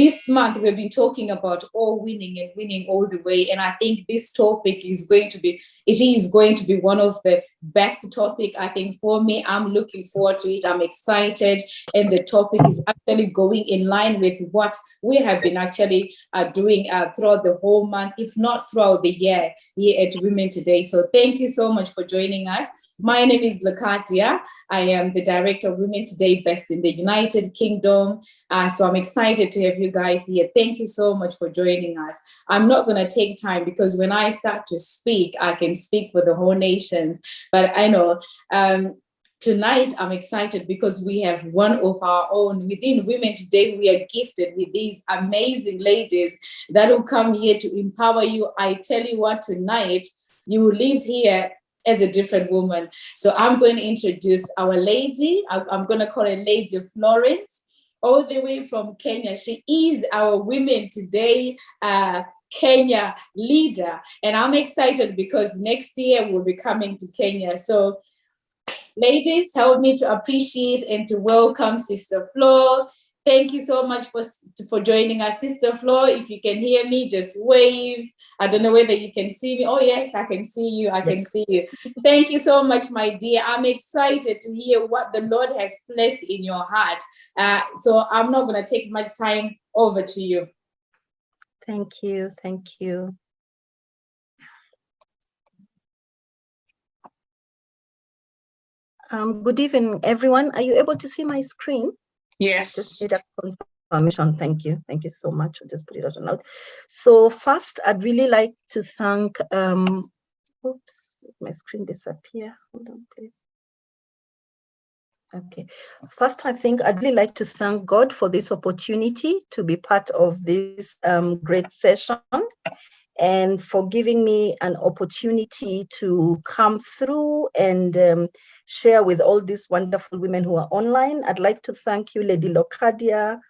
This month, we've been talking about all winning and winning all the way. And I think this topic is going to be one of the best topic, I think, for me. I'm looking forward to it. I'm excited. And the topic is actually going in line with what we have been actually doing throughout the whole month, if not throughout the year here at Women Today. So thank you so much for joining us. My name is Lakatia. I am the director of Women Today, based in the United Kingdom. So I'm excited to have you guys here. Thank you so much for joining us. I'm not going to take time because when I start to speak, I can speak for the whole nation. But I know tonight I'm excited because we have one of our own within Women Today. We are gifted with these amazing ladies that will come here to empower you. I tell you what, tonight you will leave here as a different woman. So I'm going to introduce our lady. I'm going to call her Lady Florence, all the way from Kenya. She is our Women Today Kenya leader. And I'm excited because next year we'll be coming to Kenya. So ladies, help me to appreciate and to welcome Sister Flo. Thank you so much for joining us, Sister Flo. If you can hear me, just wave. I don't know whether you can see me. Oh, yes, I can see you. I can see you. Thank you so much, my dear. I'm excited to hear what the Lord has placed in your heart. So I'm not going to take much time. Over to you. Thank you. Thank you. Good evening, everyone. Are you able to see my screen? Yes. Just need a confirmation. Thank you. Thank you so much. I'll just put it out now. So first, I'd really like to thank, oops, my screen disappear. Hold on, please. Okay. First, I'd really like to thank God for this opportunity to be part of this great session and for giving me an opportunity to come through and share with all these wonderful women who are online. I'd like to thank you, Lady Locadia,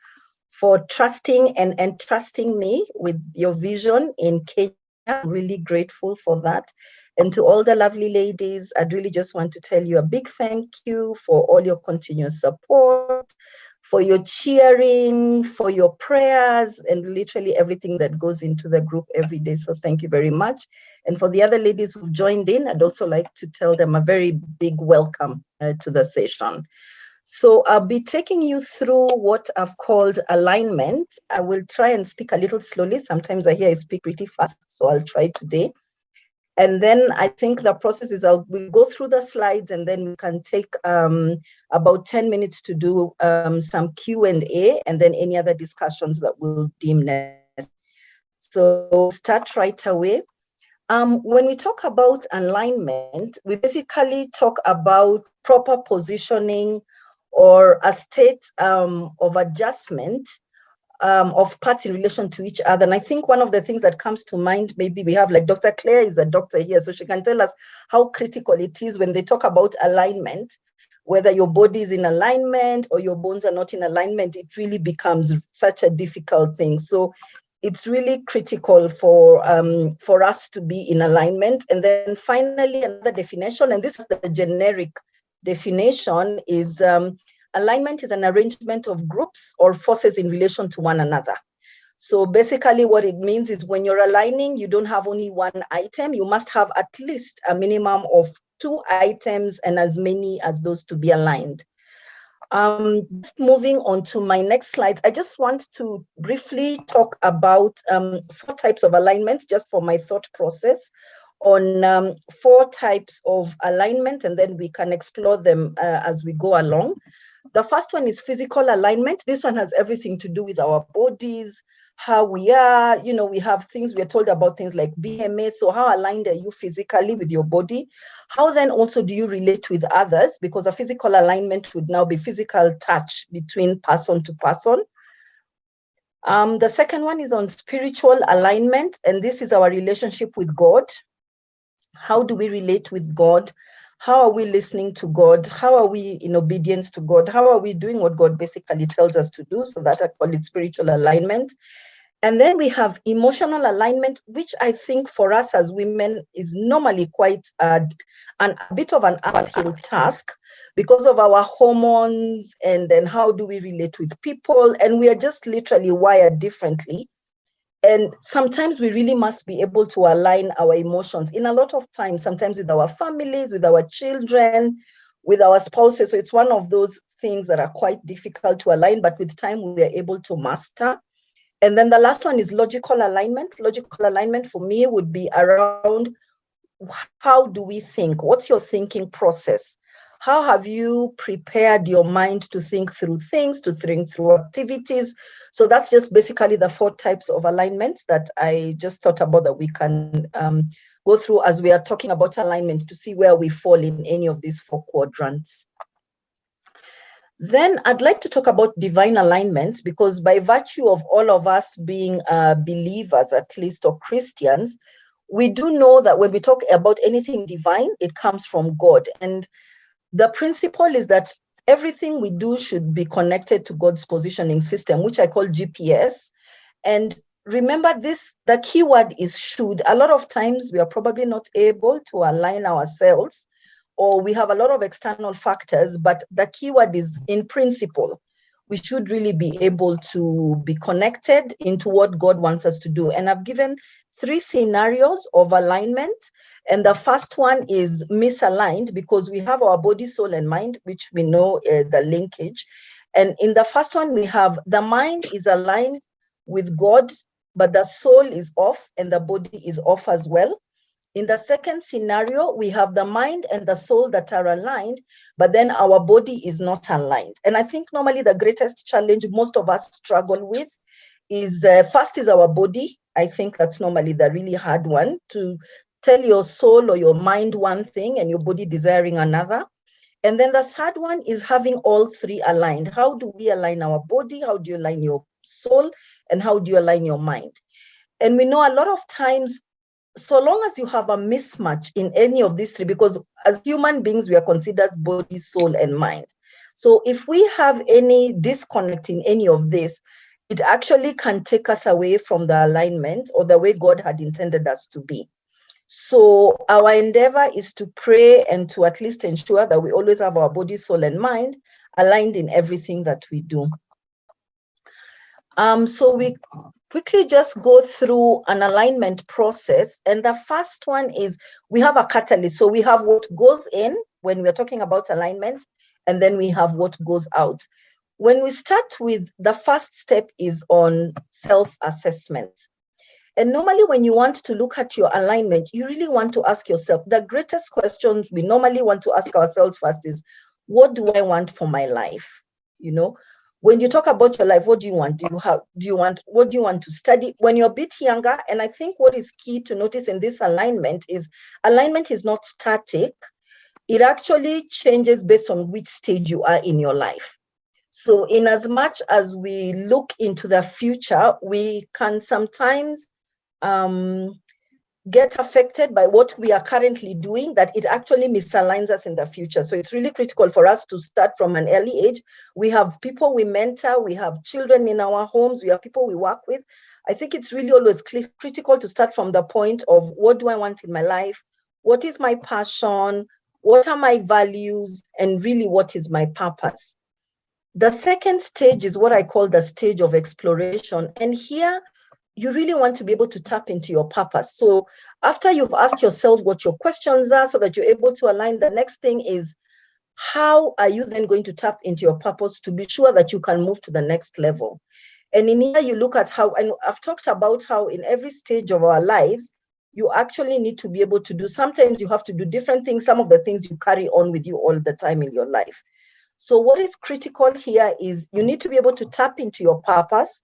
for trusting and entrusting me with your vision in Kenya. I'm really grateful for that. And to all the lovely ladies, I'd really just want to tell you a big thank you for all your continuous support, for your cheering, for your prayers, and literally everything that goes into the group every day. So thank you very much. And for the other ladies who've joined in, I'd also like to tell them a very big welcome to the session. So I'll be taking you through what I've called alignment. I will try and speak a little slowly. Sometimes I hear I speak pretty fast, so I'll try today. And then I think the process is we'll go through the slides and then we can take about 10 minutes to do some Q&A and then any other discussions that we'll deem necessary. So we'll start right away. When we talk about alignment, we basically talk about proper positioning or a state of adjustment of parts in relation to each other. And I think one of the things that comes to mind, maybe we have like Dr. Claire is a doctor here, so she can tell us how critical it is when they talk about alignment, whether your body is in alignment or your bones are not in alignment, it really becomes such a difficult thing. So it's really critical for us to be in alignment. And then finally, another definition, and this is the generic definition, is alignment is an arrangement of groups or forces in relation to one another. So basically what it means is when you're aligning, you don't have only one item, you must have at least a minimum of 2 items and as many as those to be aligned. Just moving on to my next slide, I just want to briefly talk about 4 types of alignments, just for my thought process on 4 types of alignment, and then we can explore them as we go along. The first one is physical alignment. This one has everything to do with our bodies, how we are, you know, we have things, we're told about things like BMA. So how aligned are you physically with your body? How then also do you relate with others? Because a physical alignment would now be physical touch between person to person. The second one is on spiritual alignment, and this is our relationship with God. How do we relate with God? How are we listening to God? How are we in obedience to God? How are we doing what God basically tells us to do? So that I call it spiritual alignment. And then we have emotional alignment, which I think for us as women is normally quite a bit of an uphill task because of our hormones, and then how do we relate with people, and we are just literally wired differently. And sometimes we really must be able to align our emotions in a lot of times, sometimes with our families, with our children, with our spouses. So it's one of those things that are quite difficult to align, but with time we are able to master. And then the last one is logical alignment. Logical alignment for me would be around how do we think? What's your thinking process? How have you prepared your mind to think through things, to think through activities? So that's just basically the 4 types of alignments that I just thought about that we can go through as we are talking about alignment to see where we fall in any of these 4 quadrants. Then I'd like to talk about divine alignment, because by virtue of all of us being believers, at least, or Christians, we do know that when we talk about anything divine, it comes from God. And the principle is that everything we do should be connected to God's positioning system, which I call GPS. And remember this, the key word is should. A lot of times we are probably not able to align ourselves, or we have a lot of external factors, but the keyword is in principle. We should really be able to be connected into what God wants us to do. And I've given 3 scenarios of alignment. And the first one is misaligned, because we have our body, soul, and mind, which we know the linkage. And in the first one, we have the mind is aligned with God, but the soul is off and the body is off as well. In the second scenario, we have the mind and the soul that are aligned, but then our body is not aligned. And I think normally the greatest challenge most of us struggle with is first is our body. I think that's normally the really hard one, to tell your soul or your mind one thing and your body desiring another. And then the third one is having all 3 aligned. How do we align our body? How do you align your soul? And how do you align your mind? And we know a lot of times, so long as you have a mismatch in any of these 3, because as human beings, we are considered body, soul, and mind. So if we have any disconnect in any of this, it actually can take us away from the alignment or the way God had intended us to be. So our endeavor is to pray and to at least ensure that we always have our body, soul, and mind aligned in everything that we do. So we quickly just go through an alignment process. And the first one is we have a catalyst. So we have what goes in when we're talking about alignment, and then we have what goes out. When we start with the first step is on self-assessment. And normally when you want to look at your alignment, you really want to ask yourself, the greatest questions we normally want to ask ourselves first is, what do I want for my life? You know, when you talk about your life, what do you want? What do you want to study when you're a bit younger? And I think what is key to notice in this alignment is not static. It actually changes based on which stage you are in your life. So in as much as we look into the future, we can sometimes get affected by what we are currently doing, that it actually misaligns us in the future. So it's really critical for us to start from an early age. We have people we mentor, we have children in our homes, we have people we work with. I think it's really always critical to start from the point of, what do I want in my life? What is my passion? What are my values? And really, what is my purpose? The second stage is what I call the stage of exploration. And here, you really want to be able to tap into your purpose. So after you've asked yourself what your questions are so that you're able to align, the next thing is, how are you then going to tap into your purpose to be sure that you can move to the next level? And in here, you look at how, and I've talked about how in every stage of our lives, you actually need to be able to do, sometimes you have to do different things, some of the things you carry on with you all the time in your life. So what is critical here is you need to be able to tap into your purpose,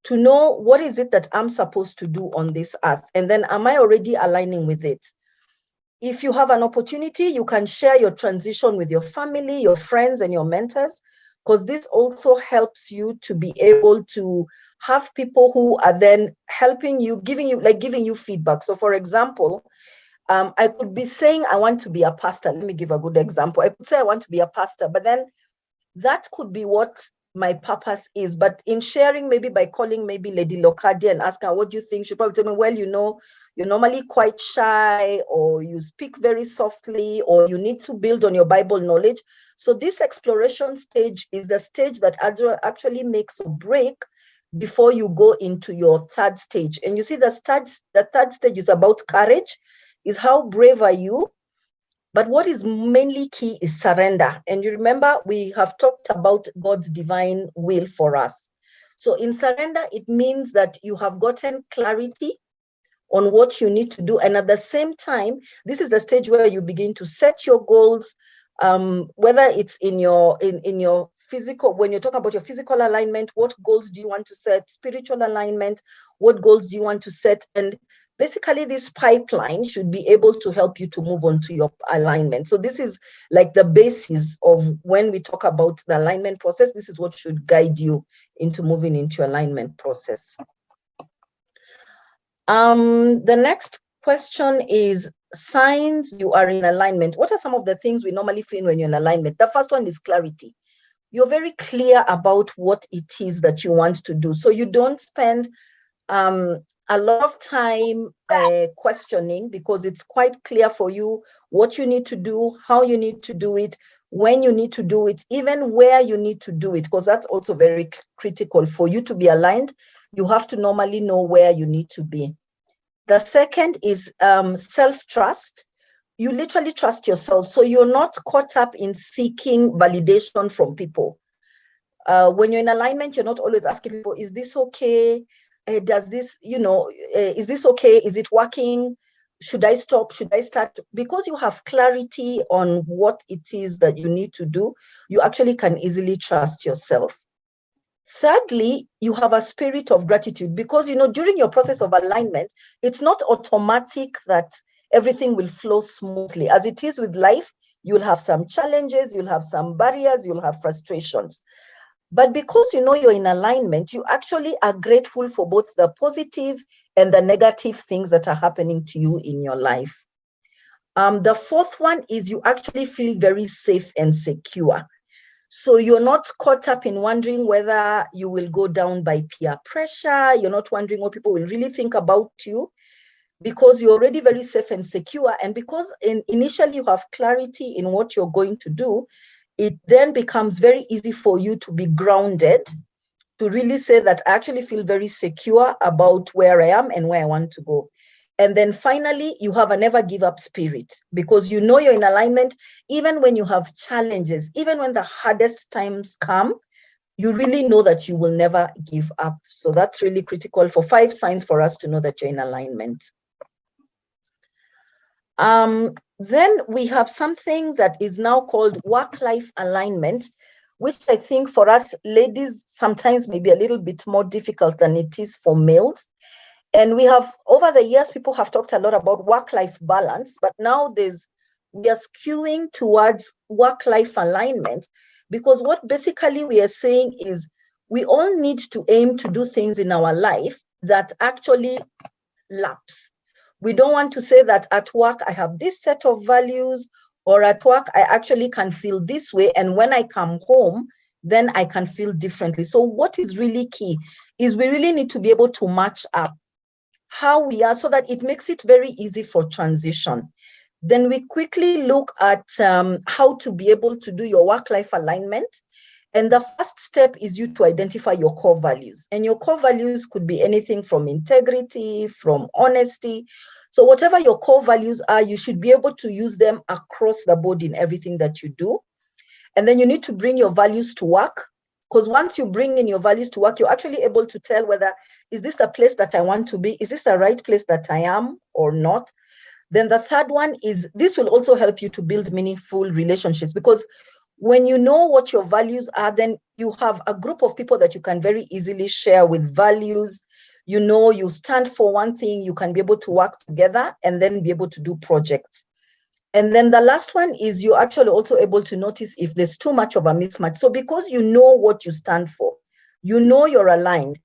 to know what is it that I'm supposed to do on this earth, and then am I already aligning with it? If you have an opportunity, you can share your transition with your family, your friends, and your mentors, because this also helps you to be able to have people who are then helping you, giving you feedback. So for example, I could be saying I want to be a pastor. Let me give a good example. I could say I want to be a pastor, but then that could be what my purpose is. But in sharing, maybe by calling maybe Lady Locadia and asking her, what do you think? She'll probably tell me, well, you're normally quite shy, or you speak very softly, or you need to build on your Bible knowledge. So this exploration stage is the stage that actually makes a break before you go into your third stage. And you see the third stage is about courage, is how brave are you? But what is mainly key is surrender. And you remember, we have talked about God's divine will for us. So in surrender, it means that you have gotten clarity on what you need to do. And at the same time, this is the stage where you begin to set your goals, whether it's in your physical, when you're talking about your physical alignment, what goals do you want to set? Spiritual alignment, what goals do you want to set? And basically, this pipeline should be able to help you to move on to your alignment. So this is like the basis of when we talk about the alignment process. This is what should guide you into moving into alignment process. The next question is signs you are in alignment. What are some of the things we normally feel when you're in alignment? The first one is clarity. You're very clear about what it is that you want to do. So you don't spend a lot of time questioning, because it's quite clear for you what you need to do, how you need to do it, when you need to do it, even where you need to do it, because that's also very critical. For you to be aligned, you have to normally know where you need to be. The second is self-trust. You literally trust yourself. So you're not caught up in seeking validation from people. When you're in alignment, you're not always asking people, is this okay? Does this, is this okay? Is it working? Should I stop? Should I start? Because you have clarity on what it is that you need to do, you actually can easily trust yourself. Thirdly, you have a spirit of gratitude, because, during your process of alignment, it's not automatic that everything will flow smoothly. As it is with life, you'll have some challenges, you'll have some barriers, you'll have frustrations. But because you're in alignment, you actually are grateful for both the positive and the negative things that are happening to you in your life. The fourth one is you actually feel very safe and secure. So you're not caught up in wondering whether you will go down by peer pressure. You're not wondering what people will really think about you, because you're already very safe and secure. And because initially you have clarity in what you're going to do, it then becomes very easy for you to be grounded, to really say that I actually feel very secure about where I am and where I want to go. And then finally, you have a never give up spirit, because you're in alignment. Even when you have challenges, even when the hardest times come, you really know that you will never give up. So that's really critical for 5 signs for us to know that you're in alignment. Then we have something that is now called work-life alignment, which I think for us ladies sometimes may be a little bit more difficult than it is for males. And we have, over the years, people have talked a lot about work-life balance, but now we are skewing towards work-life alignment, because what basically we are saying is we all need to aim to do things in our life that actually lapse. We don't want to say that at work, I have this set of values, or at work, I actually can feel this way. And when I come home, then I can feel differently. So what is really key is we really need to be able to match up how we are, so that it makes it very easy for transition. Then we quickly look at how to be able to do your work-life alignment. And the first step is you to identify your core values. And your core values could be anything from integrity, from honesty. So whatever your core values are, you should be able to use them across the board in everything that you do. And then you need to bring your values to work, because once you bring in your values to work, you're actually able to tell whether, is this the place that I want to be? Is this the right place that I am or not? Then the third one is, this will also help you to build meaningful relationships, because when you know what your values are, then you have a group of people that you can very easily share with values. You stand for one thing, you can be able to work together and then be able to do projects. And then the last one is you're actually also able to notice if there's too much of a mismatch. So because you know what you stand for, you're aligned.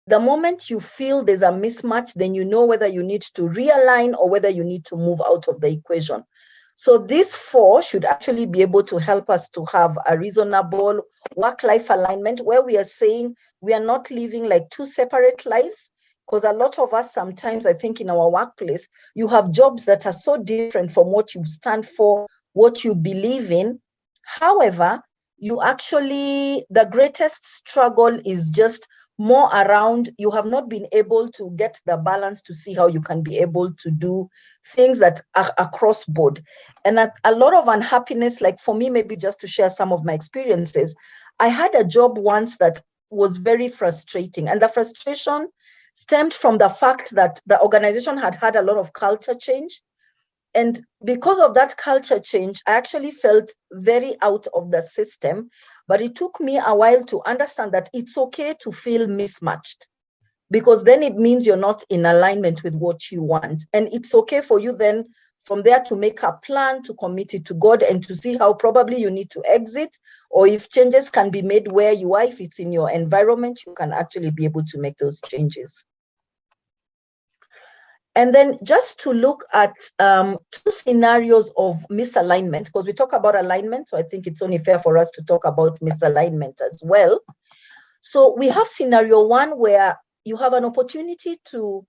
The moment you feel there's a mismatch, then you know whether you need to realign or whether you need to move out of the equation. So these four should actually be able to help us to have a reasonable work-life alignment, where we are saying we are not living like two separate lives. Because a lot of us sometimes, I think in our workplace, you have jobs that are so different from what you stand for, what you believe in. However, the greatest struggle is just more around, you have not been able to get the balance to see how you can be able to do things that are across board. And a lot of unhappiness, like for me, maybe just to share some of my experiences, I had a job once that was very frustrating. And the frustration stemmed from the fact that the organization had had a lot of culture change. And because of that culture change, I actually felt very out of the system. But it took me a while to understand that it's okay to feel mismatched, because then it means you're not in alignment with what you want. And it's okay for you then from there to make a plan, to commit it to God, and to see how probably you need to exit, or if changes can be made where you are, if it's in your environment, you can actually be able to make those changes. And then just to look at two scenarios of misalignment, because we talk about alignment, so I think it's only fair for us to talk about misalignment as well. So we have scenario one where you have an opportunity to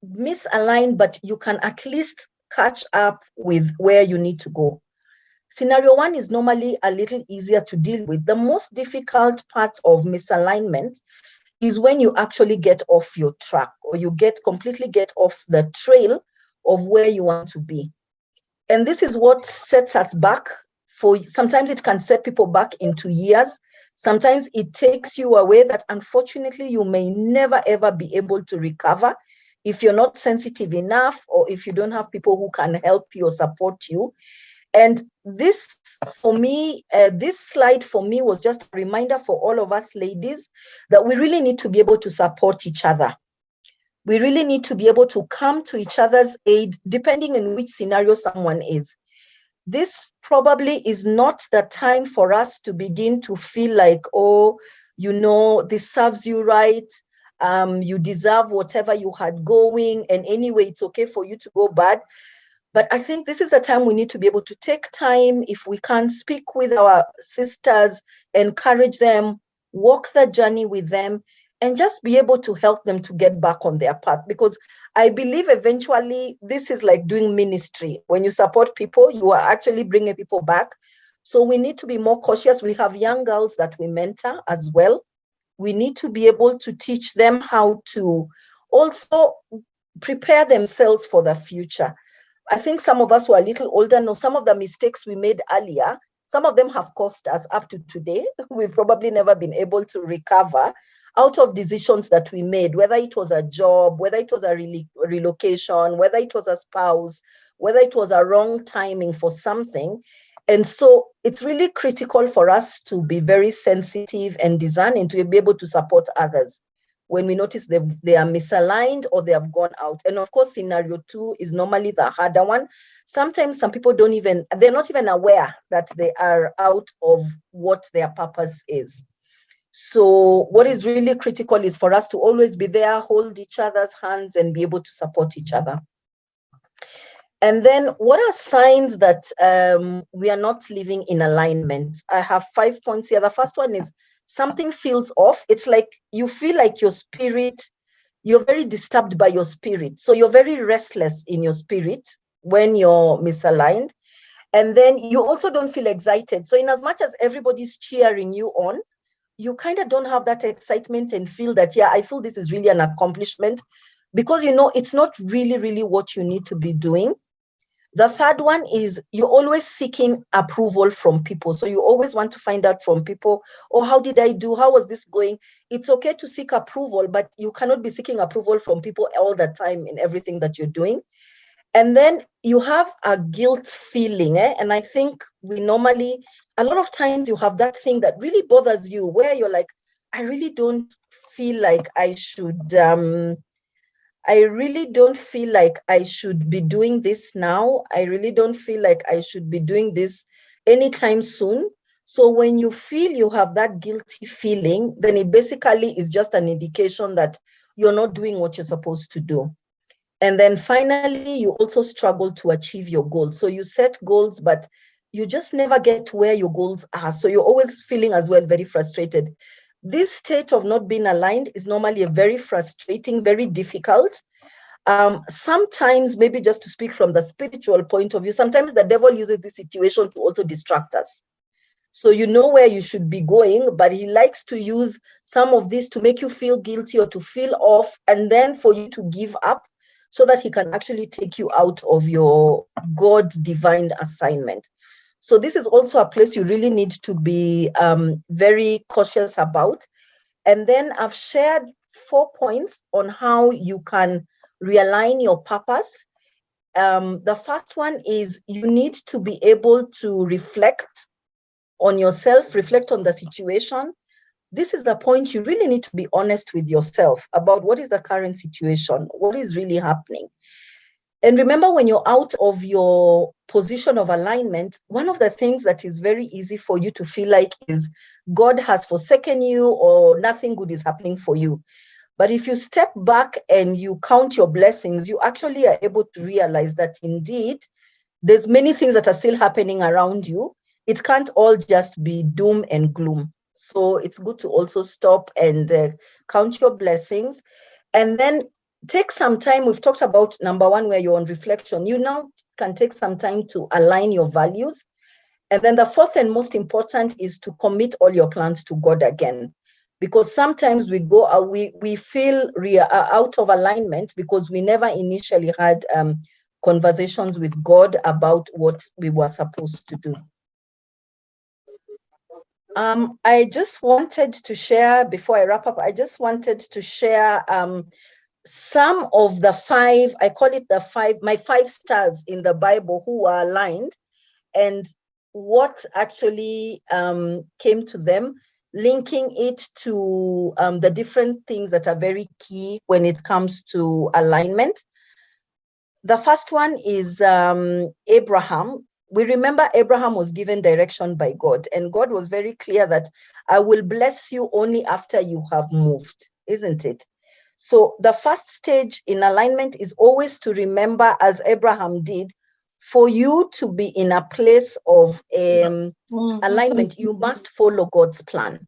misalign, but you can at least catch up with where you need to go. Scenario one is normally a little easier to deal with. The most difficult part of misalignment is when you actually get off your track, or you completely get off the trail of where you want to be. And this is what sets us back. Sometimes it can set people back into years. Sometimes it takes you away that unfortunately you may never ever be able to recover if you're not sensitive enough, or if you don't have people who can help you or support you. And this, for me, this slide for me was just a reminder for all of us ladies that we really need to be able to support each other. We really need to be able to come to each other's aid, depending on which scenario someone is. This probably is not the time for us to begin to feel like, oh, this serves you right. You deserve whatever you had going. And anyway, it's okay for you to go bad. But I think this is a time we need to be able to take time, if we can, speak with our sisters, encourage them, walk the journey with them, and just be able to help them to get back on their path. Because I believe eventually this is like doing ministry. When you support people, you are actually bringing people back. So we need to be more cautious. We have young girls that we mentor as well. We need to be able to teach them how to also prepare themselves for the future. I think some of us who are a little older know some of the mistakes we made earlier. Some of them have cost us up to today. We've probably never been able to recover out of decisions that we made, whether it was a job, whether it was a relocation, whether it was a spouse, whether it was a wrong timing for something. And so it's really critical for us to be very sensitive and discerning to be able to support others when we notice they are misaligned or they have gone out. And of course, scenario two is normally the harder one. Sometimes some people they're not even aware that they are out of what their purpose is. So what is really critical is for us to always be there, hold each other's hands, and be able to support each other. And then what are signs that we are not living in alignment? I have 5 points here. The first one is something feels off. It's like you feel like your spirit, you're very disturbed by your spirit. So you're very restless in your spirit when you're misaligned. And then you also don't feel excited. So in as much as everybody's cheering you on, you kind of don't have that excitement and feel that, yeah, I feel this is really an accomplishment, because it's not really what you need to be doing. The third one is you're always seeking approval from people. So you always want to find out from people, oh, how did I do? How was this going? It's okay to seek approval, but you cannot be seeking approval from people all the time in everything that you're doing. And then you have a guilt feeling. And I think a lot of times you have that thing that really bothers you, where you're like, I really don't feel like I should be doing this now. I really don't feel like I should be doing this anytime soon. So when you feel you have that guilty feeling, then it basically is just an indication that you're not doing what you're supposed to do. And then finally, you also struggle to achieve your goals. So you set goals, but you just never get to where your goals are. So you're always feeling as well very frustrated. This state of not being aligned is normally a very frustrating, very difficult. Sometimes, maybe just to speak from the spiritual point of view, sometimes the devil uses this situation to also distract us. So you know where you should be going, but he likes to use some of this to make you feel guilty or to feel off, and then for you to give up so that he can actually take you out of your God divine assignment. So this is also a place you really need to be very cautious about. And then I've shared 4 points on how you can realign your purpose. The first one is you need to be able to reflect on yourself, reflect on the situation. This is the point you really need to be honest with yourself about what is the current situation, what is really happening. And remember, when you're out of your position of alignment, one of the things that is very easy for you to feel like is God has forsaken you or nothing good is happening for you. But if you step back and you count your blessings, you actually are able to realize that indeed there's many things that are still happening around you. It can't all just be doom and gloom. So it's good to also stop and count your blessings. And then take some time. We've talked about number one, where you're on reflection. You now can take some time to align your values. And then the fourth and most important is to commit all your plans to God again. Because sometimes we feel out of alignment because we never initially had conversations with God about what we were supposed to do. I just wanted to share, before I wrap up, I just wanted to share some of the 5, I call it my 5 stars in the Bible who were aligned, and what actually came to them, linking it to the different things that are very key when it comes to alignment. The first one is Abraham. We remember Abraham was given direction by God, and God was very clear that I will bless you only after you have moved, isn't it? So the first stage in alignment is always to remember, as Abraham did, for you to be in a place of alignment, you must follow God's plan.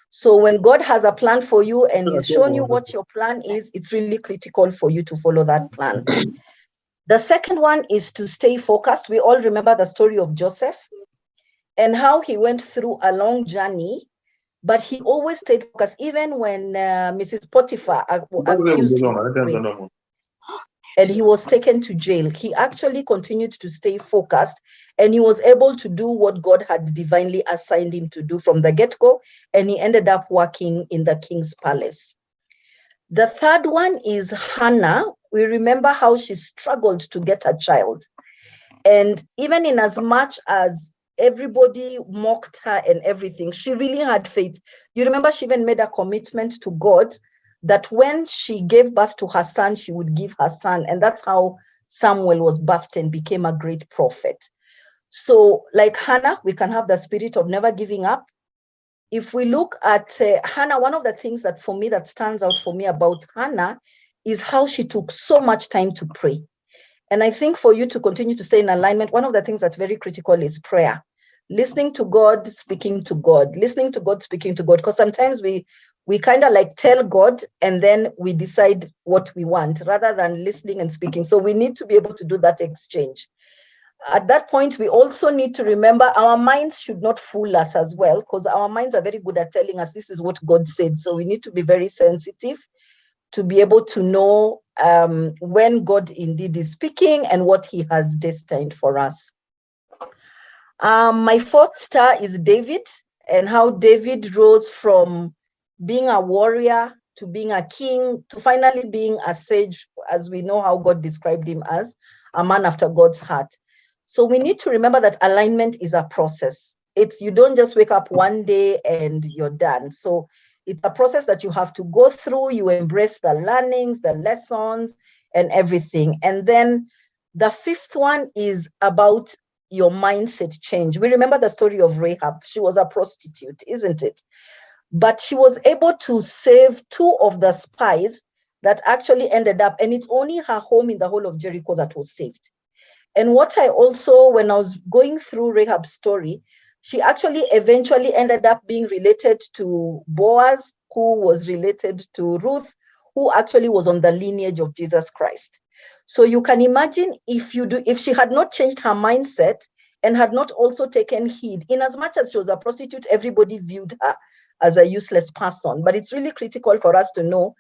So when God has a plan for you and he's shown you what your plan is, it's really critical for you to follow that plan. The second one is to stay focused. We all remember the story of Joseph and how he went through a long journey, but he always stayed focused, even when Mrs. Potiphar accused him of rape, and he was taken to jail. He actually continued to stay focused, and he was able to do what God had divinely assigned him to do from the get-go, and he ended up working in the king's palace. The third one is Hannah. We remember how she struggled to get a child. And even in as much as everybody mocked her and everything, she really had faith. You remember she even made a commitment to God that when she gave birth to her son, she would give her son. And that's how Samuel was birthed and became a great prophet. So like Hannah, we can have the spirit of never giving up. If we look at Hannah, one of the things that for me that stands out for me about Hannah is how she took so much time to pray. And I think for you to continue to stay in alignment, one of the things that's very critical is prayer. Listening to God, speaking to God, listening to God, speaking to God. Because sometimes we kind of like tell God and then we decide what we want rather than listening and speaking. So we need to be able to do that exchange. At that point, we also need to remember our minds should not fool us as well, because our minds are very good at telling us this is what God said. So we need to be very sensitive to be able to know when God indeed is speaking and what he has destined for us. My fourth star is David, and how David rose from being a warrior to being a king to finally being a sage, as we know how God described him as a man after God's heart. So we need to remember that alignment is a process. You don't just wake up one day and you're done. So it's a process that you have to go through. You embrace the learnings, the lessons, and everything. And then the fifth one is about your mindset change. We remember the story of Rahab. She was a prostitute, isn't it? But she was able to save 2 of the spies that actually ended up, and it's only her home in the whole of Jericho that was saved. And what I also, when I was going through Rahab's story, she actually eventually ended up being related to Boaz, who was related to Ruth, who actually was on the lineage of Jesus Christ. So you can imagine if she had not changed her mindset and had not also taken heed, in as much as she was a prostitute, everybody viewed her as a useless person. But it's really critical for us to know,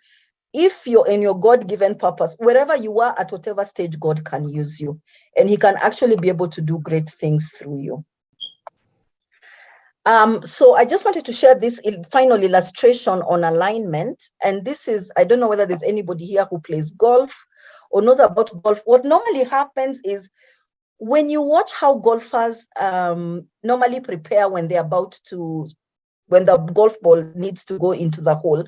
if you're in your God-given purpose, wherever you are, at whatever stage, God can use you, and he can actually be able to do great things through you. So I just wanted to share this final illustration on alignment. And this is, I don't know whether there's anybody here who plays golf or knows about golf. What normally happens is, when you watch how golfers normally prepare when they're when the golf ball needs to go into the hole,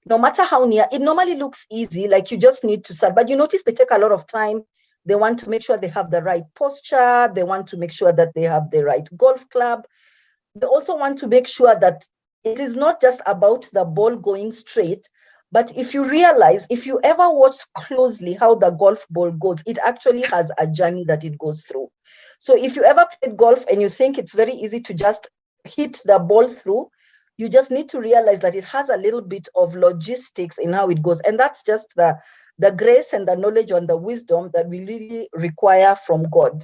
no matter how near, it normally looks easy, like you just need to start. But you notice they take a lot of time. They want to make sure they have the right posture. They want to make sure that they have the right golf club. They also want to make sure that it is not just about the ball going straight, but if you realize, if you ever watch closely how the golf ball goes, it actually has a journey that it goes through. So if you ever played golf and you think it's very easy to just hit the ball through, you just need to realize that it has a little bit of logistics in how it goes. And that's just the grace and the knowledge and the wisdom that we really require from God.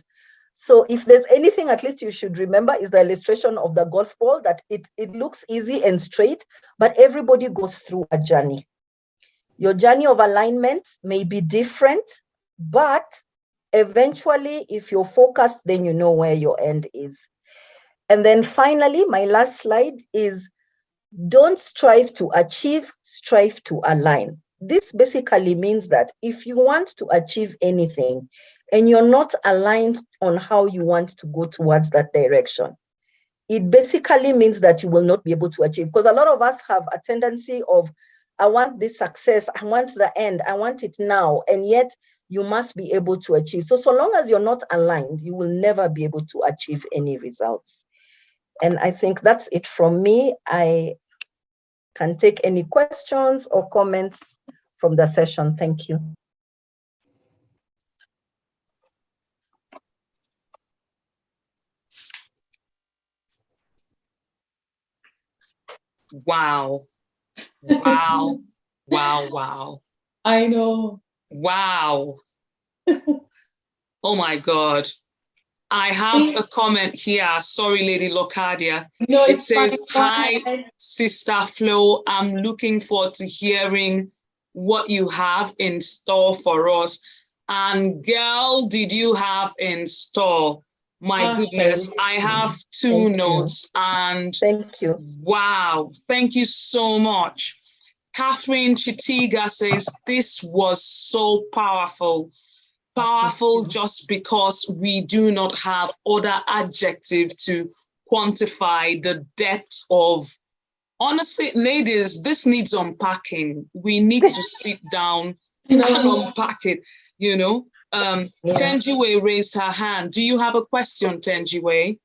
So if there's anything at least you should remember, is the illustration of the golf ball, that it looks easy and straight, but everybody goes through a journey. Your journey of alignment may be different, but eventually, if you're focused, then you know where your end is. And then finally, my last slide is, don't strive to achieve, strive to align. This basically means that if you want to achieve anything and you're not aligned on how you want to go towards that direction, it basically means that you will not be able to achieve. Because a lot of us have a tendency of, I want this success, I want the end, I want it now, and yet you must be able to achieve. So long as you're not aligned, you will never be able to achieve any results. And I think that's it from me. I can take any questions or comments from the session. Thank you. Wow. Wow. Wow. Wow. I know. Wow. Oh my God. I have a comment here. Sorry, Lady Locadia. No, it says, fine. hi, Sister Flo. I'm looking forward to hearing what you have in store for us. And girl, did you have in store? My goodness, I have two notes. And thank you. Wow, thank you so much. Catherine Chitiga says, this was so powerful. Powerful just because we do not have other adjective to quantify the depth of, honestly, ladies, this needs unpacking. We need to sit down and unpack it, you know. Tenjiwe raised her hand. Do you have a question, Tenjiwe?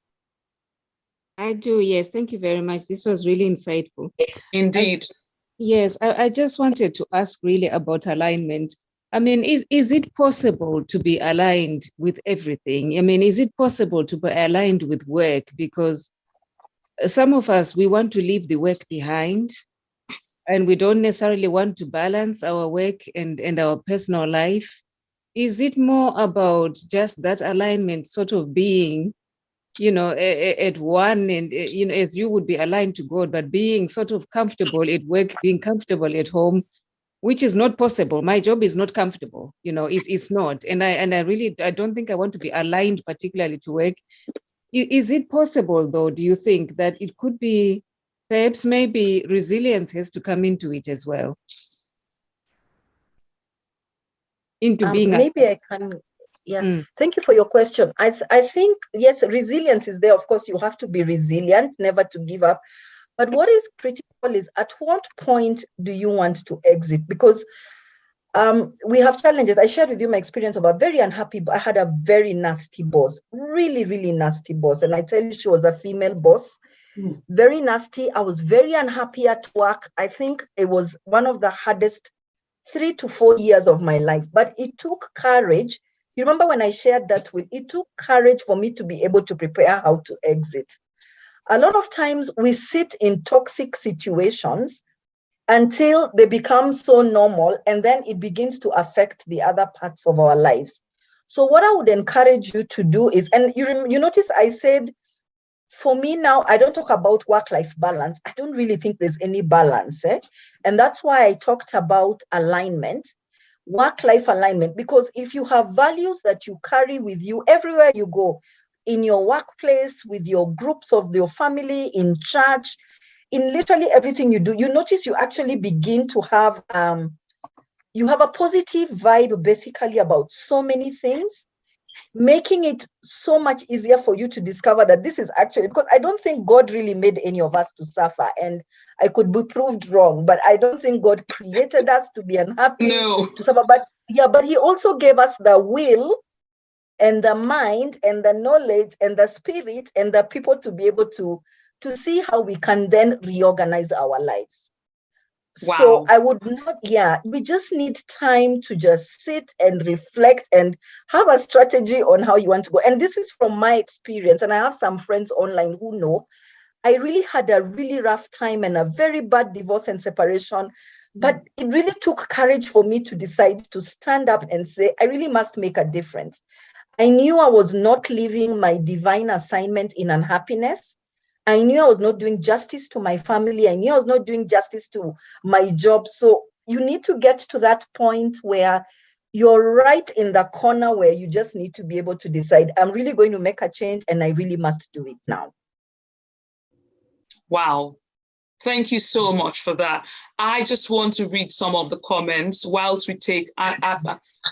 I do, yes. Thank you very much. This was really insightful. Indeed. I just wanted to ask really about alignment. I mean, is it possible to be aligned with everything? I mean, is it possible to be aligned with work? Because some of us, we want to leave the work behind, and we don't necessarily want to balance our work and our personal life. Is it more about just that alignment sort of being, you know, at one, and, you know, as you would be aligned to God, but being sort of comfortable at work, being comfortable at home, which is not possible. My job is not comfortable, you know, it's not. And I don't think I want to be aligned particularly to work. Is it possible though, do you think, that it could be, perhaps maybe resilience has to come into it as well? Into being maybe I can, Thank you for your question. I think, yes, resilience is there. Of course, you have to be resilient, never to give up. But what is critical is, at what point do you want to exit? Because we have challenges. I shared with you my experience about very unhappy. I had a very nasty boss, really, really nasty boss. And I tell you, she was a female boss, very nasty. I was very unhappy at work. I think it was one of the hardest 3 to 4 years of my life, but it took courage. You remember when I shared that with, it took courage for me to be able to prepare how to exit. A lot of times we sit in toxic situations until they become so normal, and then it begins to affect the other parts of our lives. So what I would encourage you to do is, and you notice I said, for me now, I don't talk about work-life balance. I don't really think there's any balance. And that's why I talked about alignment, work-life alignment, because if you have values that you carry with you everywhere you go, in your workplace, with your groups of your family, in church, in literally everything you do, you notice you actually begin to have, you have a positive vibe basically about so many things, making it so much easier for you to discover that this is actually, because I don't think God really made any of us to suffer, and I could be proved wrong, but I don't think God created us to be unhappy, to suffer. But yeah, but he also gave us the will and the mind and the knowledge and the spirit and the people to be able to see how we can then reorganize our lives. Wow. So I would not, we just need time to just sit and reflect and have a strategy on how you want to go. And this is from my experience. And I have some friends online who know I really had a really rough time and a very bad divorce and separation. But it really took courage for me to decide to stand up and say, I really must make a difference. I knew I was not living my divine assignment in unhappiness. I knew I was not doing justice to my family. I knew I was not doing justice to my job. So you need to get to that point where you're right in the corner where you just need to be able to decide, I'm really going to make a change and I really must do it now. Wow. Thank you so much for that. I just want to read some of the comments whilst we take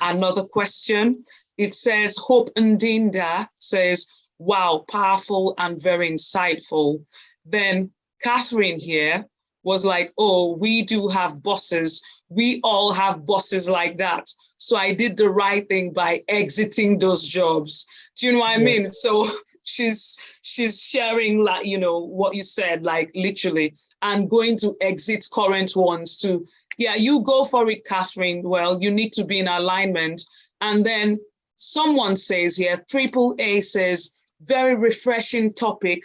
another question. It says, Hope Ndinda says, wow, powerful and very insightful. Then Catherine here was like, oh, we do have bosses. We all have bosses like that. So I did the right thing by exiting those jobs. Do you know what I mean? So she's sharing, like, you know, what you said, like literally, and going to exit current ones too. Yeah, you go for it, Catherine. Well, you need to be in alignment. And then someone says here, AAA says, very refreshing topic.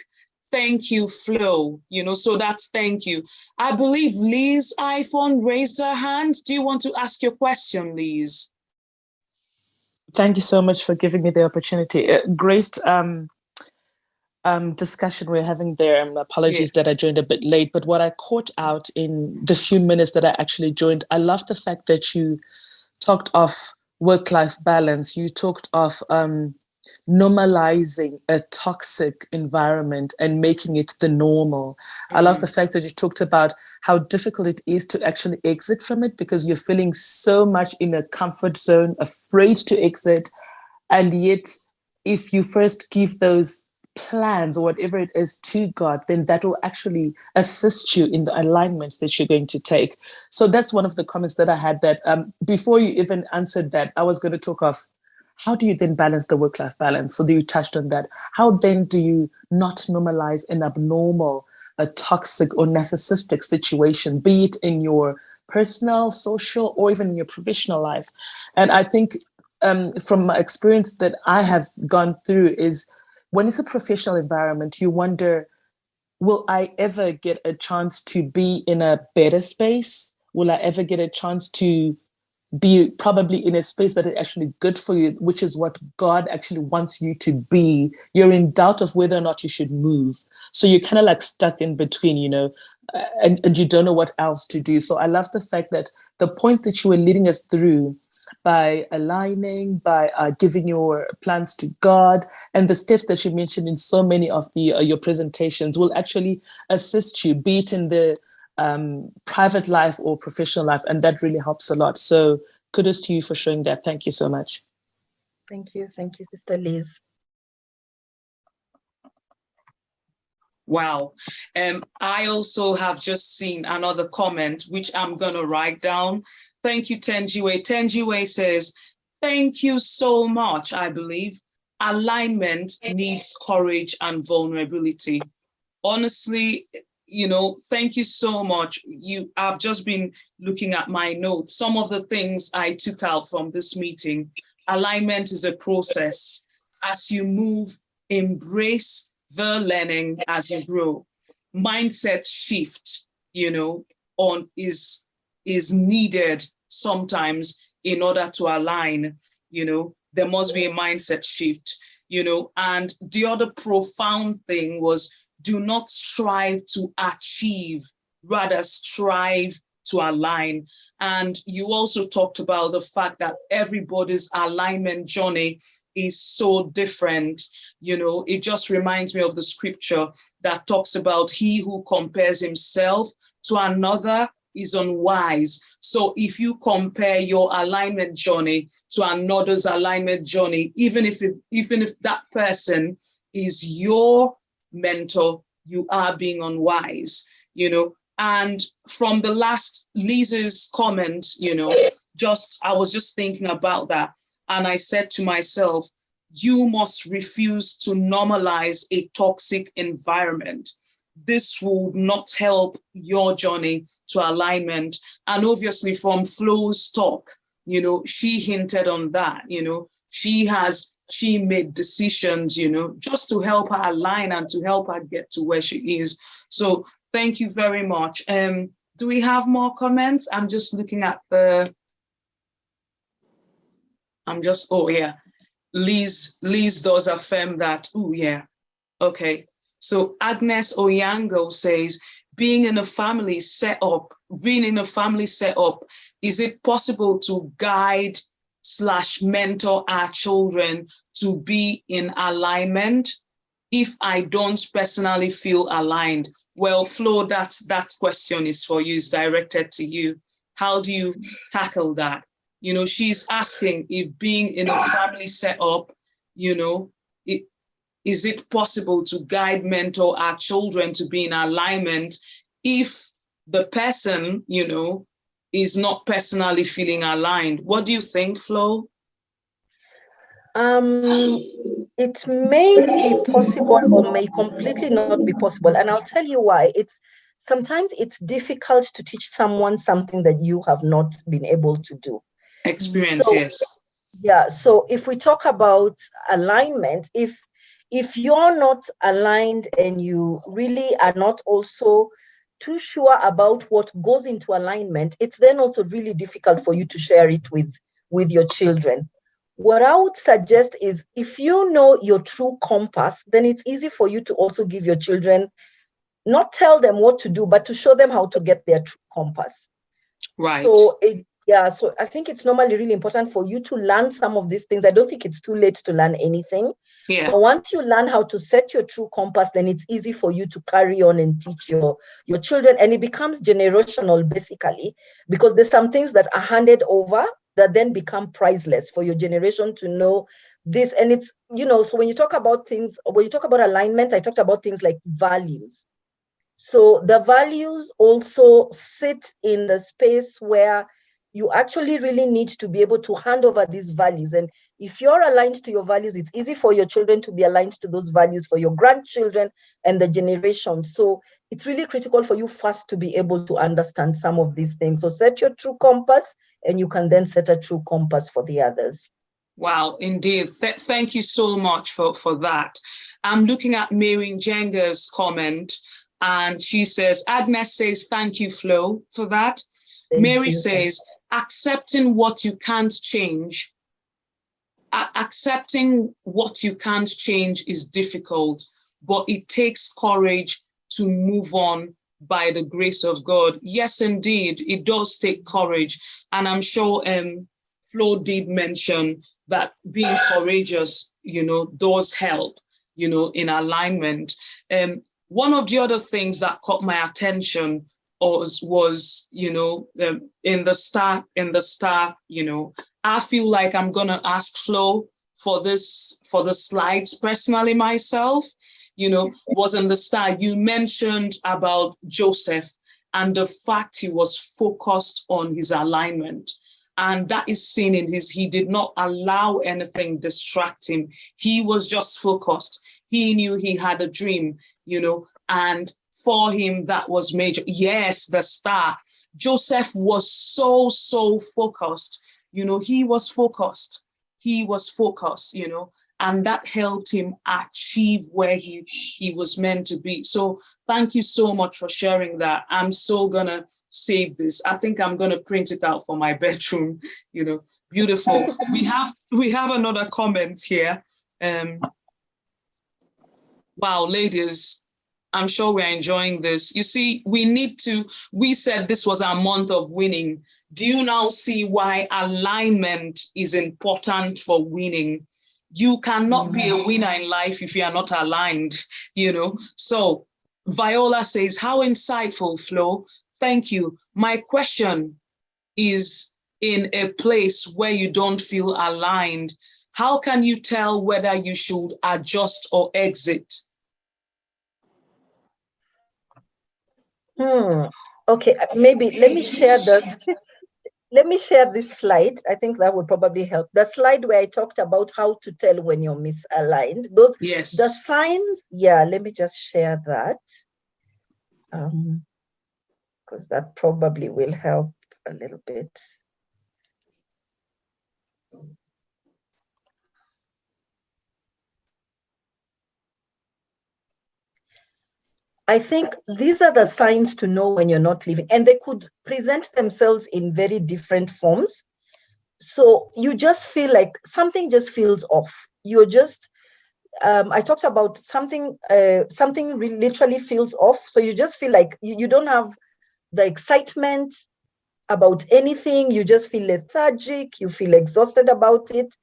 Thank you, Flo. You know, so that's thank you. I believe Liz iPhone raised her hand. Do you want to ask your question, Liz? Thank you so much for giving me the opportunity. Great discussion we're having there. And apologies that I joined a bit late, but what I caught out in the few minutes that I actually joined, I love the fact that you talked of work-life balance. You talked of normalizing a toxic environment and making it the normal. I love the fact that you talked about how difficult it is to actually exit from it because you're feeling so much in a comfort zone, afraid to exit. And yet, if you first give those plans or whatever it is to God, then that will actually assist you in the alignments that you're going to take. So that's one of the comments that I had, that before you even answered that, I was going to talk of how do you then balance the work-life balance? So you touched on that. How then do you not normalize an abnormal, a toxic or narcissistic situation, be it in your personal, social, or even in your professional life? And I think from my experience that I have gone through is when it's a professional environment, you wonder, will I ever get a chance to be in a better space? Will I ever get a chance to be probably in a space that is actually good for you, which is what God actually wants you to be? You're in doubt of whether or not you should move. So you're kind of like stuck in between, you know, and you don't know what else to do. So I love the fact that the points that you were leading us through by aligning, by giving your plans to God, and the steps that you mentioned in so many of the your presentations will actually assist you, be it in the private life or professional life, and that really helps a lot. So kudos to you for showing that. Thank you so much. Thank you, Sister Liz. Wow. I also have just seen another comment, which I'm going to write down. Thank you, Tenjiwe. Tenjiwe says, thank you so much, I believe. Alignment needs courage and vulnerability. Honestly, thank you so much. I've just been looking at my notes. Some of the things I took out from this meeting: alignment is a process. As you move, embrace the learning as you grow. Mindset shift, is needed sometimes in order to align. There must be a mindset shift, and the other profound thing was, do not strive to achieve, rather strive to align. And you also talked about the fact that everybody's alignment journey is so different. It just reminds me of the scripture that talks about he who compares himself to another is unwise. So if you compare your alignment journey to another's alignment journey, even if that person is your mentor, you are being unwise. And from the last Lisa's comment, I was just thinking about that, and I said to myself, you must refuse to normalize a toxic environment. This will not help your journey to alignment. And obviously from Flo's talk, she hinted on that. She made decisions, just to help her align and to help her get to where she is. So thank you very much. Do we have more comments? I'm just looking at oh yeah. Liz does affirm that. Oh yeah. Okay. So Agnes Oyango says, being in a family setup, is it possible to guide / mentor our children to be in alignment if I don't personally feel aligned? Well, Flo, that question is for you, is directed to you. How do you tackle that? She's asking if being in a family setup, is it possible to guide, mentor our children to be in alignment if the person, is not personally feeling aligned? What do you think, Flo? It may be possible or may completely not be possible. And I'll tell you why. Sometimes it's difficult to teach someone something that you have not been able to do. Experience, yes. Yeah. So if we talk about alignment, if you're not aligned and you really are not also too sure about what goes into alignment, it's then also really difficult for you to share it with your children. What I would suggest is, if you know your true compass, then it's easy for you to also give your children, not tell them what to do, but to show them how to get their true compass. Right. So so I think it's normally really important for you to learn some of these things. I don't think it's too late to learn anything. Yeah. But once you learn how to set your true compass, then it's easy for you to carry on and teach your children. And it becomes generational, basically, because there's some things that are handed over that then become priceless for your generation to know this. And it's, so when you talk about alignment, I talked about things like values. So the values also sit in the space where you actually really need to be able to hand over these values. And if you're aligned to your values, it's easy for your children to be aligned to those values, for your grandchildren and the generation. So it's really critical for you first to be able to understand some of these things. So set your true compass, and you can then set a true compass for the others. Wow, indeed. Thank you so much for that. I'm looking at Mary Jenga's comment, and she says, Agnes says, thank you, Flo, for that. Mary says, accepting what you can't change. Accepting what you can't change is difficult, but it takes courage to move on by the grace of God. Yes, indeed, it does take courage. And I'm sure Flo did mention that being courageous, does help, in alignment. One of the other things that caught my attention was in the start, I feel like I'm gonna ask Flo for the slides personally myself. Was in the start, you mentioned about Joseph and the fact he was focused on his alignment. And that is seen in he did not allow anything distract him. He was just focused. He knew he had a dream, and for him that was major. Yes, the star. Joseph was so focused. You know, he was focused. He was focused, you know, and that helped him achieve where he was meant to be. So thank you so much for sharing that. I'm so gonna save this. I think I'm gonna print it out for my bedroom, you know. Beautiful. we have another comment here. Wow, ladies, I'm sure we're enjoying this. You see, we said this was our month of winning. Do you now see why alignment is important for winning? You cannot be a winner in life if you are not aligned, you know? So Viola says, how insightful, Flo. Thank you. My question is, in a place where you don't feel aligned, how can you tell whether you should adjust or exit? Okay, maybe let me share that. Let me share this slide. I think that would probably help. The slide where I talked about how to tell when you're misaligned. Those, yes, the signs. Yeah, let me just share that. Because that probably will help a little bit. I think these are the signs to know when you're not living, and they could present themselves in very different forms. So you just feel like something just feels off. You're just, I talked about something literally feels off. So you just feel like you don't have the excitement about anything. You just feel lethargic. You feel exhausted about it.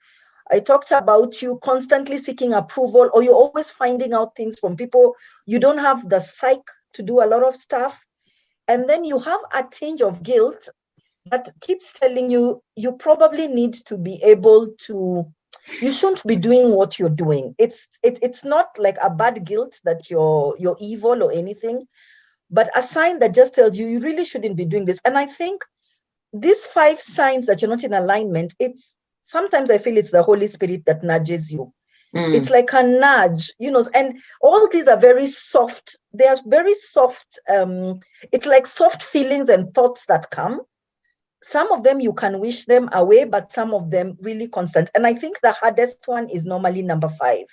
I talked about you constantly seeking approval, or you're always finding out things from people. You don't have the psyche to do a lot of stuff. And then you have a tinge of guilt that keeps telling you, you probably need to be able to, you shouldn't be doing what you're doing. It's not like a bad guilt that you're evil or anything, but a sign that just tells you, you really shouldn't be doing this. And I think these 5 signs that you're not in alignment, sometimes I feel it's the Holy Spirit that nudges you. It's like a nudge, you know, and all these are very soft. They are very soft. It's like soft feelings and thoughts that come. Some of them you can wish them away, but some of them really constant. And I think the hardest one is normally number 5,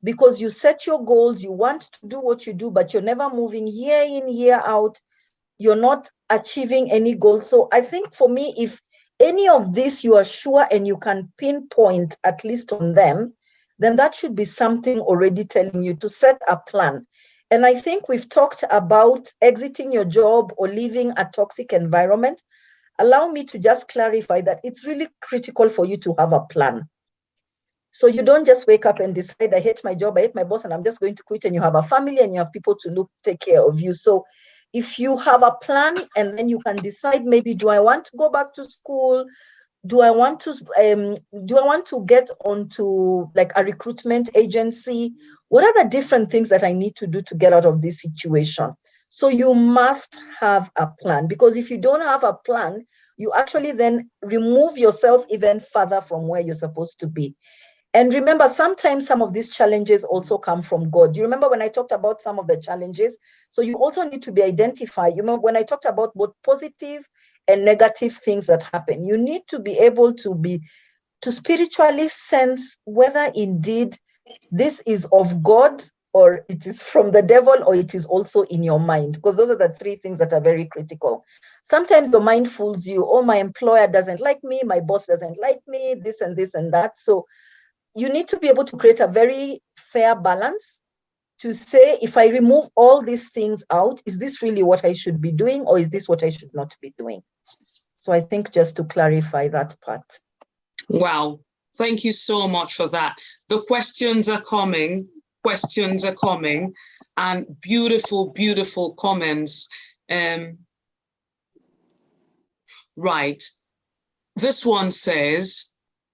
because you set your goals, you want to do what you do, but you're never moving year in, year out. You're not achieving any goals. So I think for me, if any of this you are sure and you can pinpoint at least on them, then that should be something already telling you to set a plan. And I think we've talked about exiting your job or leaving a toxic environment. Allow me to just clarify that it's really critical for you to have a plan. So you don't just wake up and decide, I hate my job, I hate my boss, and I'm just going to quit, and you have a family and you have people to take care of you. So if you have a plan, and then you can decide, maybe, do I want to go back to school? Do I want to get onto like a recruitment agency? What are the different things that I need to do to get out of this situation? So you must have a plan, because if you don't have a plan, you actually then remove yourself even further from where you're supposed to be. And remember, sometimes some of these challenges also come from God. Do you remember when I talked about some of the challenges? So you also need to be identified. You remember when I talked about both positive and negative things that happen? You need to be able to spiritually sense whether indeed this is of God, or it is from the devil, or it is also in your mind, because those are the 3 things that are very critical. Sometimes your mind fools you. Oh, my employer doesn't like me, my boss doesn't like me, this and this and that. So you need to be able to create a very fair balance to say, if I remove all these things out, is this really what I should be doing, or is this what I should not be doing? So I think just to clarify that part. Wow. Thank you so much for that. The questions are coming, and beautiful, beautiful comments. Right. This one says,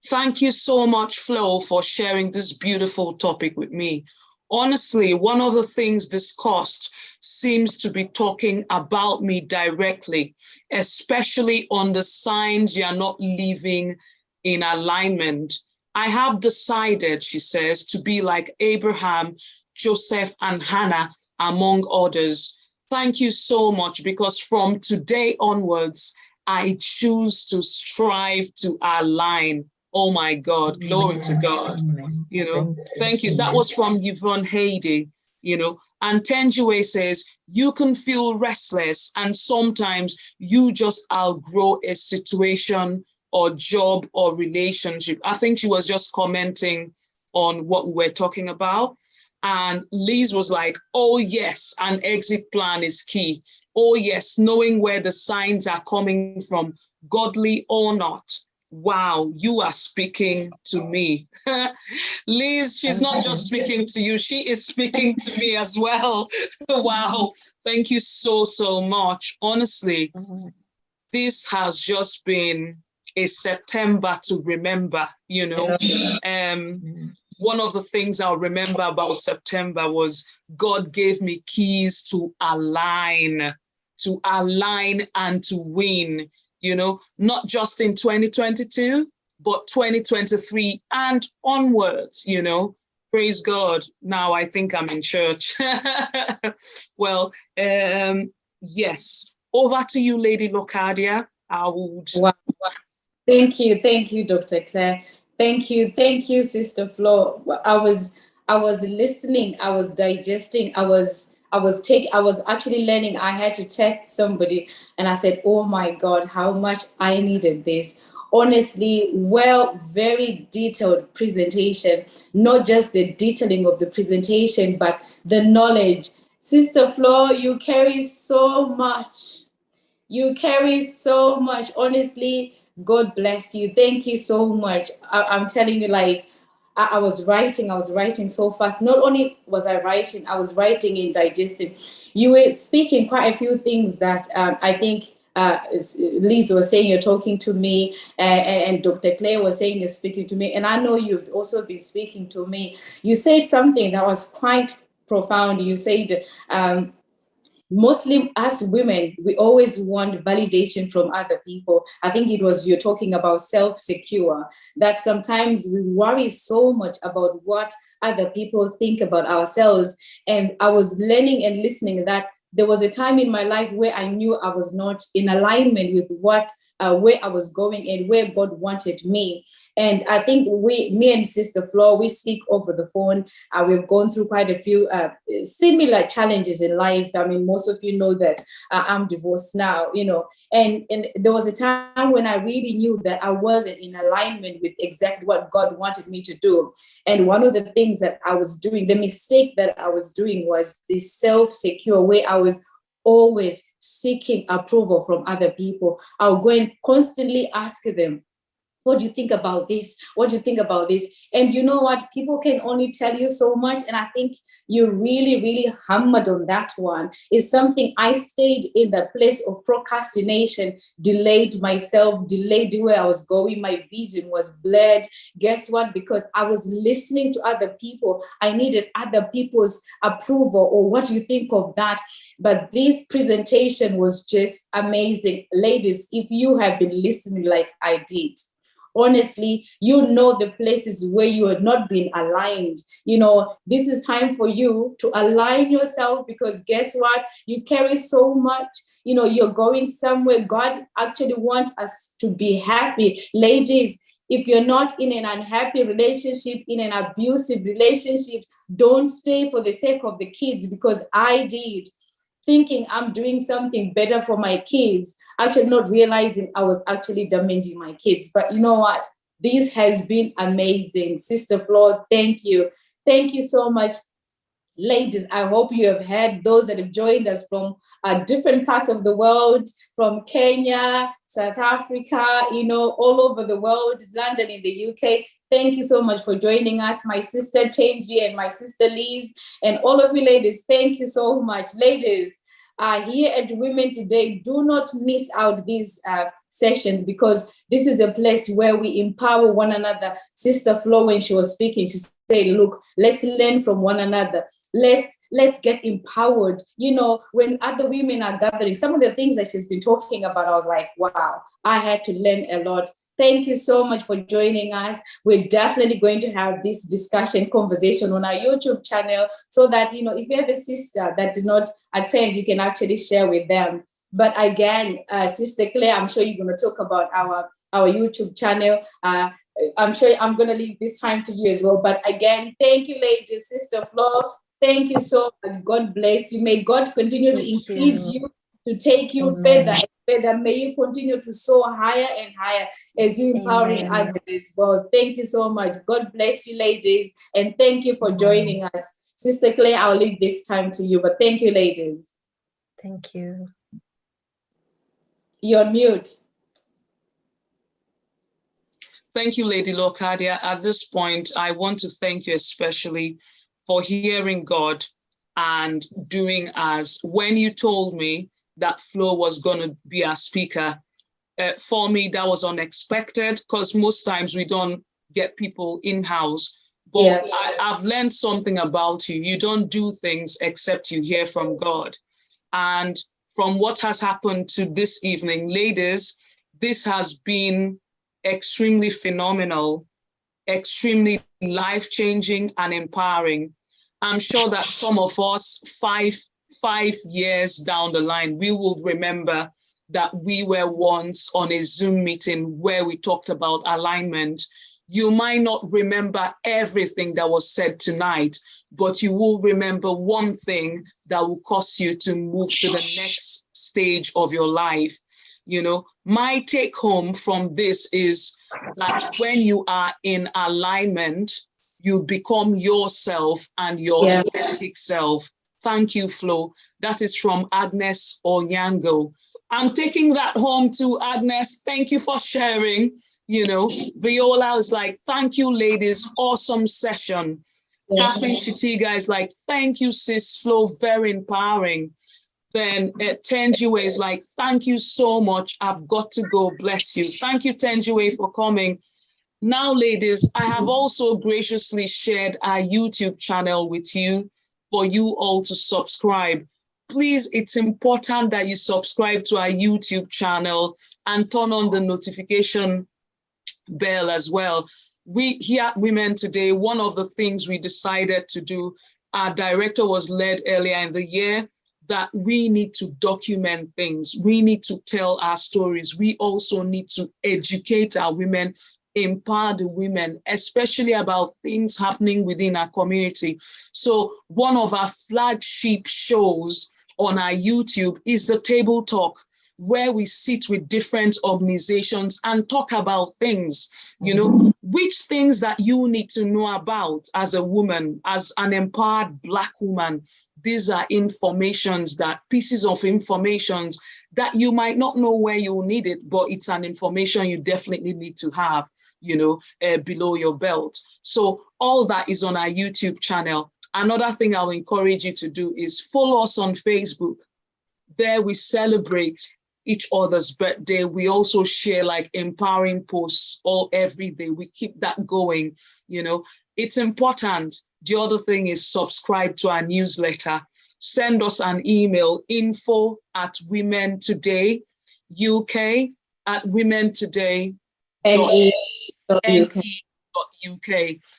thank you so much, Flo, for sharing this beautiful topic with me. Honestly, one of the things discussed seems to be talking about me directly, especially on the signs you're not living in alignment. I have decided, she says, to be like Abraham, Joseph, and Hannah among others. Thank you so much, because from today onwards, I choose to strive to align. Oh my God, glory to God. You know, thank you. That was from Yvonne Haydey, you know. And Tenjue says, you can feel restless and sometimes you just outgrow a situation or job or relationship. I think she was just commenting on what we were talking about. And Liz was like, oh yes, an exit plan is key. Oh yes, knowing where the signs are coming from, godly or not. Wow, you are speaking to me. Liz, she's not just speaking to you, she is speaking to me as well. Wow, thank you so, so much. Honestly, this has just been a September to remember, you know. One of the things I'll remember about September was God gave me keys to align and to win, you know, not just in 2022, but 2023 and onwards, you know. Praise God. Now I think I'm in church. Well, yes. Over to you, Lady Locadia. I would. Wow. Thank you, Dr. Claire. Thank you, Sister Flo. I was listening, I was digesting, I was actually learning. I had to text somebody and I said, oh my God, how much I needed this. Honestly, well, very detailed presentation, not just the detailing of the presentation, but the knowledge. Sister Flo, you carry so much. You carry so much. Honestly, God bless you. Thank you so much. I'm telling you, like, I was writing so fast. Not only was I writing and digesting. You were speaking quite a few things that I think Liz was saying you're talking to me, and Dr. Claire was saying you're speaking to me, and I know you've also been speaking to me. You said something that was quite profound. You said, mostly as women, we always want validation from other people. I think it was you're talking about self-secure, that sometimes we worry so much about what other people think about ourselves. And I was learning and listening that there was a time in my life where I knew I was not in alignment with what where I was going and where God wanted me. And I think me and Sister Flo, we speak over the phone. We've gone through quite a few similar challenges in life. I mean, most of you know that I'm divorced now, you know, and there was a time when I really knew that I wasn't in alignment with exactly what God wanted me to do. And one of the things that I was doing, the mistake that I was doing, was this self-secure way. I was always seeking approval from other people. I'll go and constantly ask them, what do you think about this? What do you think about this? And you know what? People can only tell you so much. And I think you really, really hammered on that one. It's something I stayed in the place of procrastination, delayed myself, delayed where I was going. My vision was blurred. Guess what? Because I was listening to other people. I needed other people's approval, or what do you think of that? But this presentation was just amazing. Ladies, if you have been listening like I did, honestly, you know the places where you have not been aligned. You know, this is time for you to align yourself, because guess what? You carry so much. You know, you're going somewhere. God actually wants us to be happy. Ladies, if you're not in an unhappy relationship, in an abusive relationship, don't stay for the sake of the kids, because I did, thinking I'm doing something better for my kids, actually not realizing I was actually damaging my kids. But you know what? This has been amazing. Sister Flo, thank you. Thank you so much. Ladies, I hope you have heard those that have joined us from different parts of the world, from Kenya, South Africa, you know, all over the world, London, in the UK. Thank you so much for joining us, my sister Tenji and my sister Liz, and all of you ladies. Thank you so much. Ladies, here at Women Today, do not miss out these sessions, because this is a place where we empower one another. Sister Flo, when she was speaking, she said, look, let's learn from one another. Let's get empowered. You know, when other women are gathering, some of the things that she's been talking about, I was like, wow, I had to learn a lot. Thank you so much for joining us. We're definitely going to have this discussion conversation on our YouTube channel so that, you know, if you have a sister that did not attend, you can actually share with them. But again, Sister Claire, I'm sure you're going to talk about our YouTube channel. I'm sure I'm going to leave this time to you as well. But again, thank you, ladies. Sister Flo, thank you so much. God bless you. May God continue to increase you, to take you further and further. May you continue to soar higher and higher as you empowering others as well. Thank you so much. God bless you, ladies. And thank you for joining us. Sister Claire, I'll leave this time to you. But thank you, ladies. Thank you. You're on mute. Thank you, Lady Locadia. At this point, I want to thank you especially for hearing God and doing as when you told me that Flo was going to be our speaker. For me, that was unexpected because most times we don't get people in-house. But I've learned something about you. You don't do things except you hear from God. And from what has happened to this evening, ladies, this has been extremely phenomenal, extremely life-changing and empowering. I'm sure that some of us, five years down the line, we will remember that we were once on a Zoom meeting where we talked about alignment. You might not remember everything that was said tonight, but you will remember one thing that will cause you to move to the next stage of your life. You know, my take home from this is that when you are in alignment, you become yourself and your authentic self. Thank you, Flo. That is from Agnes Onyango. I'm taking that home to Agnes. Thank you for sharing. You know, Viola is like, thank you, ladies. Awesome session. Catherine Chitiga is like, thank you, sis Flo. Very empowering. Then Tenjiwe is like, thank you so much. I've got to go. Bless you. Thank you, Tenjiwe, for coming. Now, ladies, I have also graciously shared our YouTube channel with you for you all to subscribe. Please, it's important that you subscribe to our YouTube channel and turn on the notification bell as well. We here at Women Today, one of the things we decided to do, our director was led earlier in the year, that we need to document things. We need to tell our stories. We also need to educate our women, empower the women, especially about things happening within our community. So one of our flagship shows on our YouTube is the Table Talk, where we sit with different organizations and talk about things, you know, which things that you need to know about as a woman, as an empowered Black woman. These are pieces of information that you might not know where you need it, but it's an information you definitely need to have, you know, below your belt. So all that is on our YouTube channel. Another thing I'll encourage you to do is follow us on Facebook. There we celebrate each other's birthday. We also share like empowering posts every day. We keep that going, you know. It's important. The other thing is subscribe to our newsletter. Send us an email, info@womentoday.uk.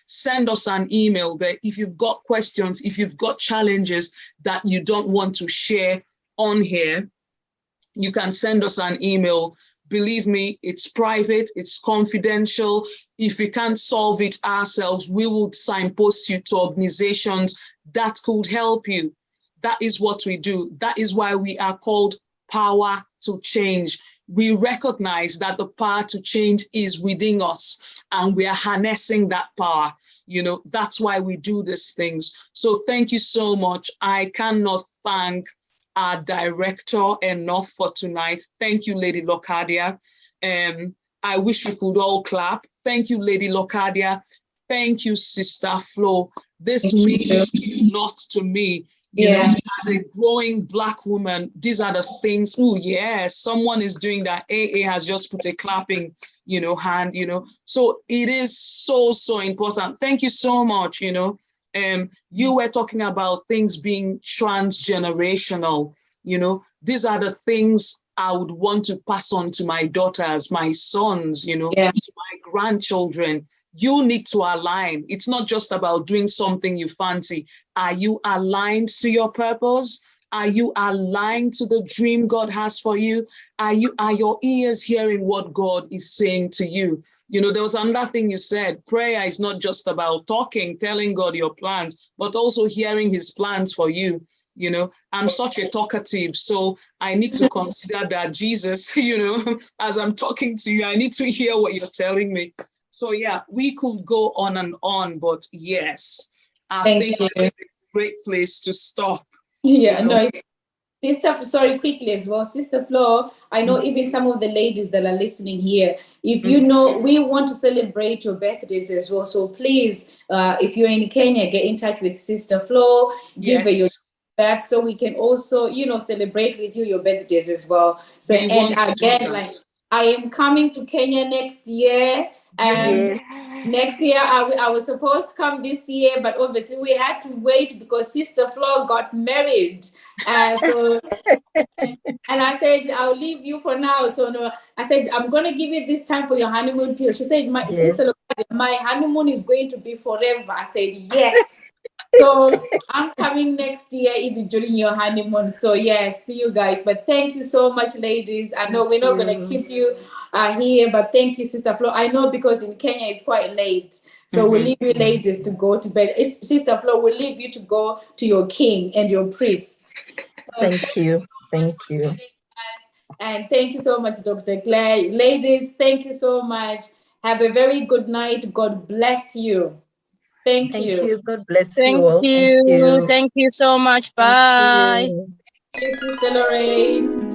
Send us an email there if you've got questions, if you've got challenges that you don't want to share on here. You can send us an email. Believe me, it's private, it's confidential. If we can't solve it ourselves, we will signpost you to organizations that could help you. That is what we do. That is why we are called Power to Change. We recognize that the power to change is within us and we are harnessing that power. You know, that's why we do these things. So thank you so much. I cannot thank our director enough for tonight. Thank you, Lady Locadia. I wish we could all clap. Thank you, Lady Locadia. Thank you, Sister Flo. This means a lot to me. You know, as a growing Black woman, these are the things. Oh, yeah, someone is doing that. AA has just put a clapping, you know, hand, you know. So it is so, so important. Thank you so much, you know. You were talking about things being transgenerational, you know. These are the things I would want to pass on to my daughters, my sons, you know, Yeah. to my grandchildren. You need to align. It's not just about doing something you fancy. Are you aligned to your purpose? Are you aligned to the dream God has for you? Are your ears hearing what God is saying to you? You know, there was another thing you said. Prayer is not just about talking, telling God your plans, but also hearing his plans for you. You know, I'm such a talkative, so I need to consider that Jesus, you know, as I'm talking to you, I need to hear what you're telling me. So yeah, we could go on, but yes, I think this is a great place to stop. Yeah, You know? no, Sister, sorry, quickly as well, Sister Flo, I know even some of the ladies that are listening here, if you know, we want to celebrate your birthdays as well. So please, if you're in Kenya, get in touch with Sister Flo, give her your birth so we can also, you know, celebrate with you your birthdays as well. So, We and want to do again, that. like, I am coming to Kenya next year. Yes. Next year, I was supposed to come this year, but obviously we had to wait because Sister Flo got married. So, and I said, I'll leave you for now. So no, I said, I'm going to give you this time for your honeymoon period. She said, my sister, my honeymoon is going to be forever. I said, yes. So I'm coming next year, even during your honeymoon. So yes, see you guys. But thank you so much, ladies. I know we're not going to keep you here, but thank you, Sister Flo. I know because in Kenya it's quite late. So we'll leave you ladies to go to bed. Sister Flo, we'll leave you to go to your king and your priest. Thank you. Thank you. And thank you so much, Dr. Claire. Ladies, thank you so much. Have a very good night. God bless you. Thank you. God bless Thank you all. you. Thank you so much. Bye. Thank you, Sister Lorraine.